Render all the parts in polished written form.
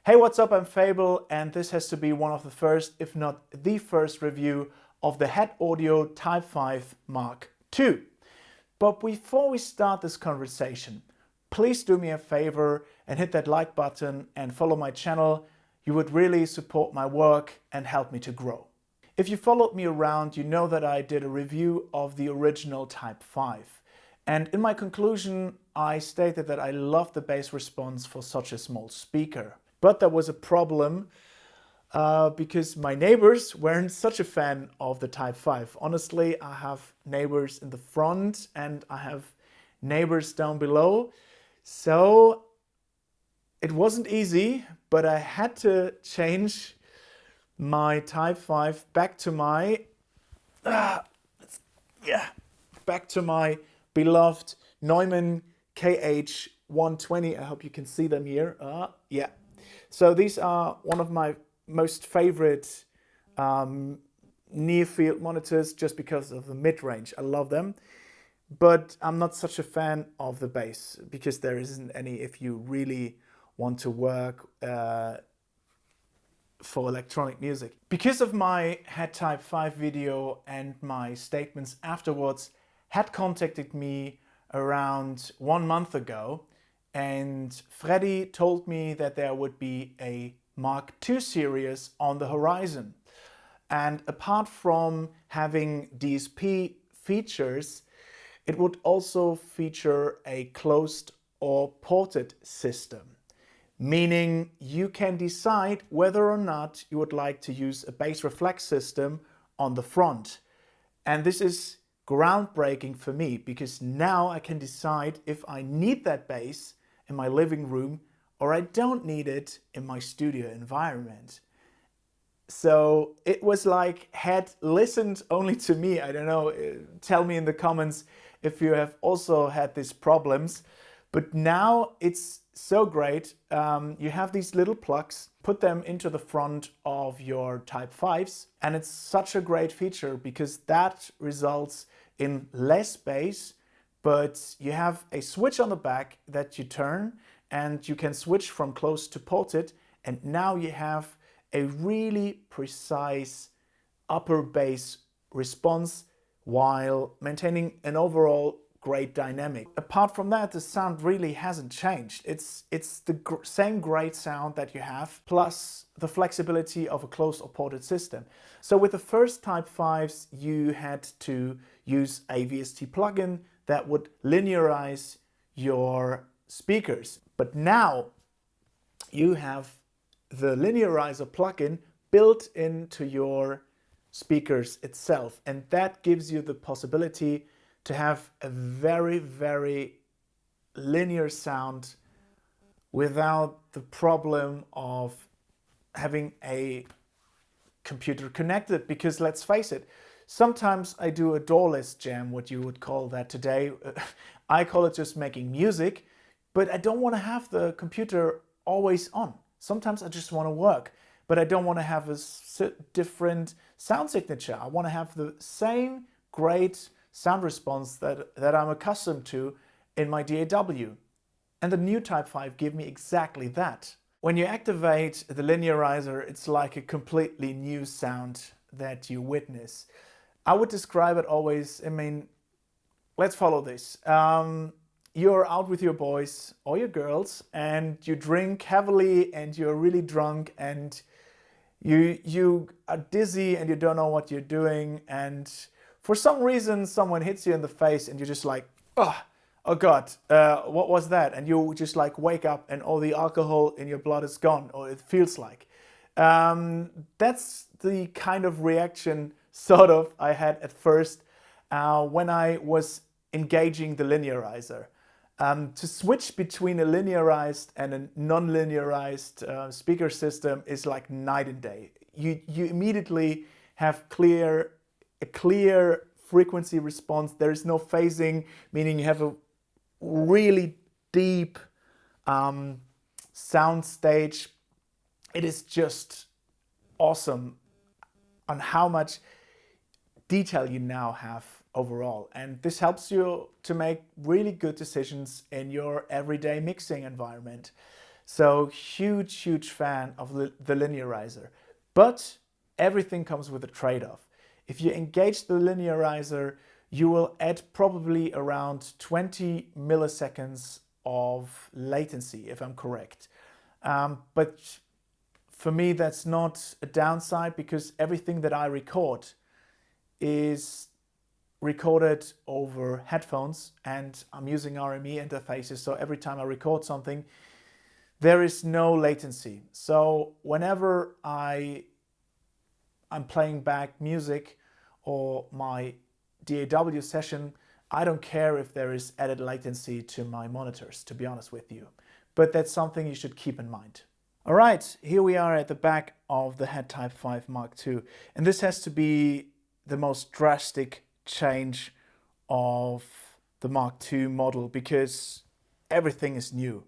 Hey, what's up? I'm Fable, and this has to be one of the first, if not the first review of the HEDD Audio Type 5 Mark II. But before we start this conversation, please do me a favor and hit that like button and follow my channel. You would really support my work and help me to grow. If you followed me around, you know that I did a review of the original Type 5. And in my conclusion, I stated that I love the bass response for such a small speaker. But there was a problem because my neighbors weren't such a fan of the Type 5. Honestly, I have neighbors in the front and I have neighbors down below. So it wasn't easy, but I had to change my Type 5 back to my beloved Neumann KH120. I hope you can see them here. So these are one of my most favorite near field monitors just because of the mid-range. I love them, but I'm not such a fan of the bass because there isn't any if you really want to work for electronic music. Because of my HEDD Type 5 video and my statements afterwards, HEDD contacted me around 1 month ago, and Freddy told me that there would be a Mark II series on the horizon. And apart from having DSP features, it would also feature a closed or ported system, meaning you can decide whether or not you would like to use a bass reflex system on the front. And this is groundbreaking for me because now I can decide if I need that bass in my living room or I don't need it in my studio environment. So it was like HEDD listened only to me. I don't know, tell me in the comments if you have also had these problems. But now it's so great. You have these little plugs, put them into the front of your Type 5s, and it's such a great feature because that results in less bass, but you have a switch on the back that you turn and you can switch from closed to ported, and now you have a really precise upper bass response while maintaining an overall great dynamic. Apart from that, the sound really hasn't changed. It's the same great sound that you have, plus the flexibility of a closed or ported system. So with the first Type 5s, you had to use a VST plugin that would linearize your speakers. But now you have the Linearizer plugin built into your speakers itself, and that gives you the possibility to have a very, very linear sound without the problem of having a computer connected. Because let's face it, sometimes I do a doorless jam, what you would call that today. I call it just making music, but I don't want to have the computer always on. Sometimes I just want to work, but I don't want to have a different sound signature. I want to have the same great sound response that I'm accustomed to in my DAW. And the new Type 5 give me exactly that. When you activate the Linearizer, it's like a completely new sound that you witness. I would describe it always, let's follow this. You're out with your boys or your girls and you drink heavily and you're really drunk and you are dizzy and you don't know what you're doing, and for some reason someone hits you in the face and you're just like, oh God, what was that? And you just like wake up and all the alcohol in your blood is gone, or it feels like. That's the kind of reaction sort of I had at first when I was engaging the Linearizer. To switch between a linearized and a non-linearized speaker system is like night and day. You immediately have a clear frequency response. There is no phasing, meaning you have a really deep sound stage. It is just awesome on how much detail you now have overall, and this helps you to make really good decisions in your everyday mixing environment. So huge fan of the Linearizer. But everything comes with a trade-off. If you engage the Linearizer, you will add probably around 20 milliseconds of latency, if I'm correct. But for me, that's not a downside, because everything that I record is recorded over headphones, and I'm using RME interfaces. So every time I record something, there is no latency. So whenever I'm playing back music or my DAW session, I don't care if there is added latency to my monitors, to be honest with you. But that's something you should keep in mind. All right, here we are at the back of the HEDD Type 5 Mark II. And this has to be the most drastic change of the Mark II model, because everything is new.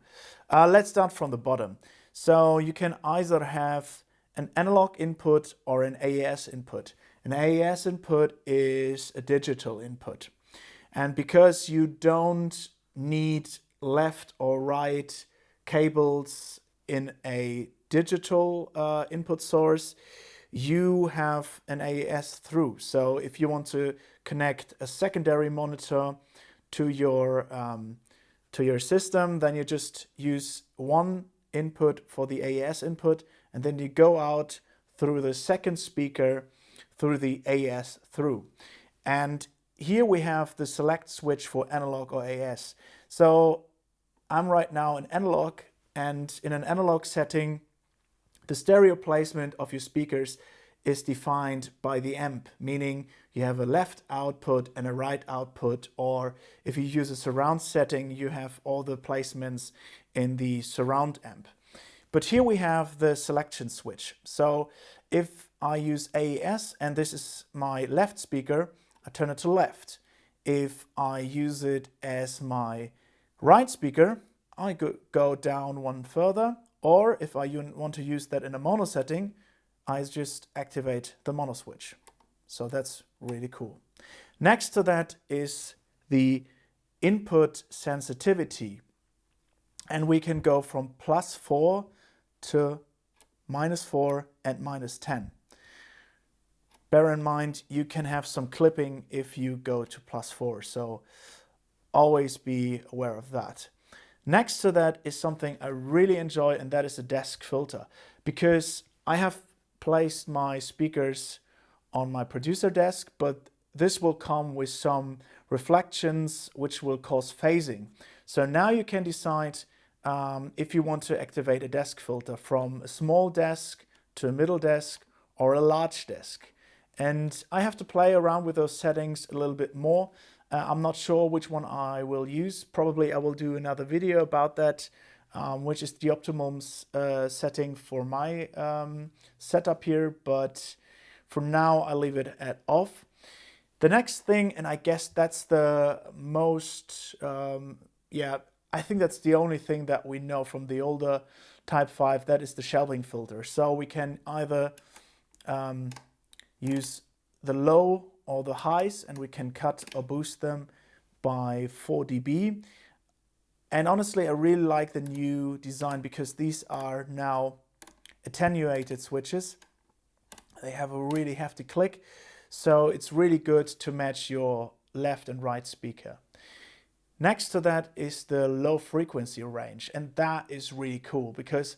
Let's start from the bottom. So you can either have an analog input or an AES input. An AES input is a digital input. And because you don't need left or right cables in a digital input source, you have an AES through. So if you want to connect a secondary monitor to your system, then you just use one input for the AES input, and then you go out through the second speaker through the AES through. And here we have the select switch for analog or AES. So I'm right now in analog, and in an analog setting, the stereo placement of your speakers is defined by the amp, meaning you have a left output and a right output, or if you use a surround setting, you have all the placements in the surround amp. But here we have the selection switch. So if I use AES and this is my left speaker, I turn it to left. If I use it as my right speaker, I go down one further. Or if I want to use that in a mono setting, I just activate the mono switch. So that's really cool. Next to that is the input sensitivity. And we can go from +4 to -4 and -10. Bear in mind, you can have some clipping if you go to +4. So always be aware of that. Next to that is something I really enjoy, and that is a desk filter, because I have placed my speakers on my producer desk, but this will come with some reflections which will cause phasing. So now you can decide if you want to activate a desk filter from a small desk to a middle desk or a large desk. And I have to play around with those settings a little bit more. I'm not sure which one I will use. Probably I will do another video about that, which is the optimum setting for my setup here. But for now, I leave it at off. The next thing, and I guess that's the most, I think that's the only thing that we know from the older Type 5, that is the shelving filter. So we can either use the low or the highs, and we can cut or boost them by 4 dB. And honestly, I really like the new design, because these are now attenuated switches. They have a really hefty click, so it's really good to match your left and right speaker. Next to that is the low frequency range, and that is really cool, because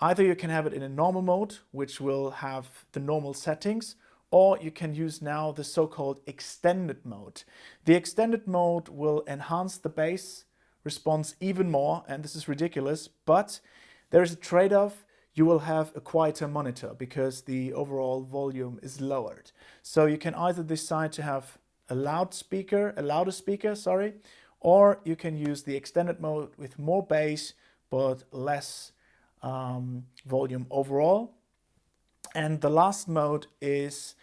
either you can have it in a normal mode, which will have the normal settings, or you can use now the so-called extended mode. The extended mode will enhance the bass response even more, and this is ridiculous, but there is a trade-off. You will have a quieter monitor because the overall volume is lowered. So you can either decide to have a louder speaker, or you can use the extended mode with more bass but less volume overall. And the last mode is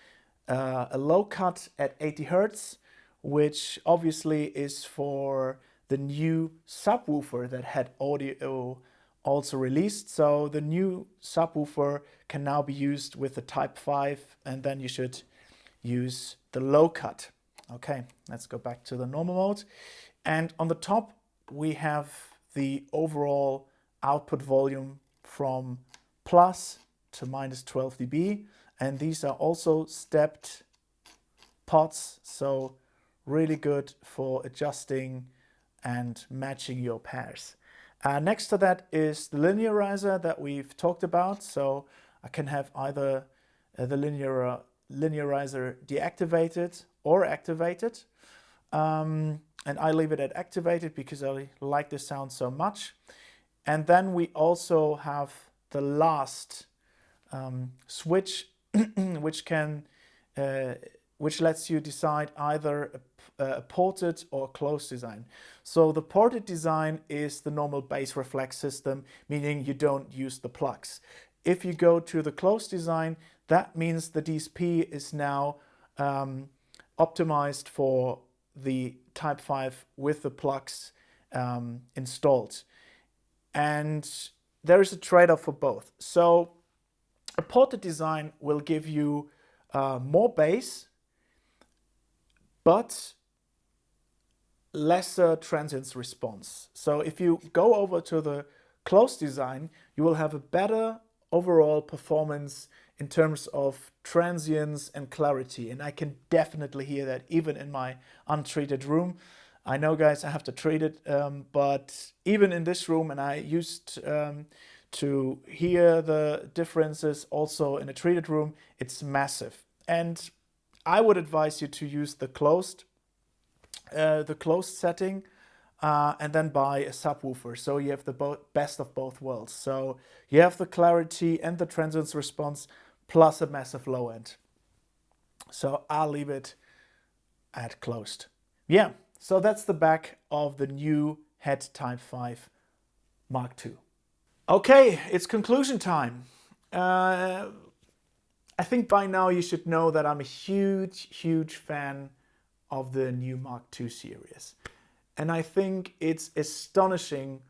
a low cut at 80 Hertz, which obviously is for the new subwoofer that HEDD Audio also released. So the new subwoofer can now be used with the Type 5, and then you should use the low cut. Okay, let's go back to the normal mode. And on the top, we have the overall output volume from plus to minus 12 dB. And these are also stepped pots, so really good for adjusting and matching your pairs. Next to that is the linearizer that we've talked about. So I can have either the linearizer deactivated or activated. And I leave it at activated because I like the sound so much. And then we also have the last switch, which lets you decide either a ported or closed design. So the ported design is the normal bass reflex system, meaning you don't use the plugs. If you go to the closed design, that means the DSP is now optimized for the Type 5 with the plugs installed. And there is a trade-off for both. So a ported design will give you more bass, but lesser transients response. So if you go over to the closed design, you will have a better overall performance in terms of transients and clarity. And I can definitely hear that even in my untreated room. I know, guys, I have to treat it, but even in this room, and I used to hear the differences also in a treated room, it's massive. And I would advise you to use the closed setting and then buy a subwoofer. So you have the best of both worlds. So you have the clarity and the transients response plus a massive low end. So I'll leave it at closed. Yeah, so that's the back of the new HEDD Type 5 Mark II. Okay, it's conclusion time. I think by now you should know that I'm a huge fan of the new Mark II series. And I think it's astonishing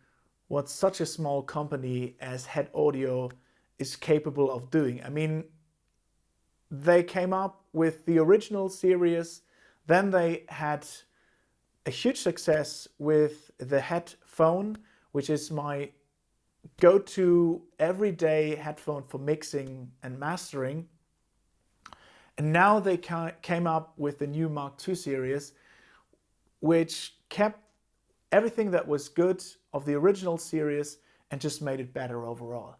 what such a small company as HEDD Audio is capable of doing. I mean, they came up with the original series, then they had a huge success with the HEDD phone, which is my go-to everyday headphone for mixing and mastering. And now they came up with the new Mark II series, which kept everything that was good of the original series and just made it better overall.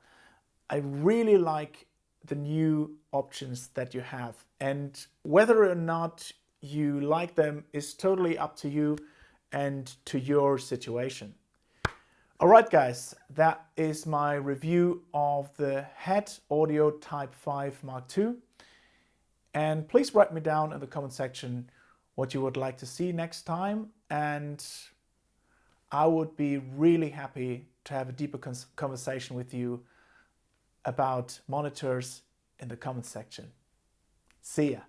I really like the new options that you have, and whether or not you like them is totally up to you and to your situation. Alright guys, that is my review of the HEDD Audio Type 5 Mark II. And please write me down in the comment section what you would like to see next time, and I would be really happy to have a deeper conversation with you about monitors in the comment section. See ya!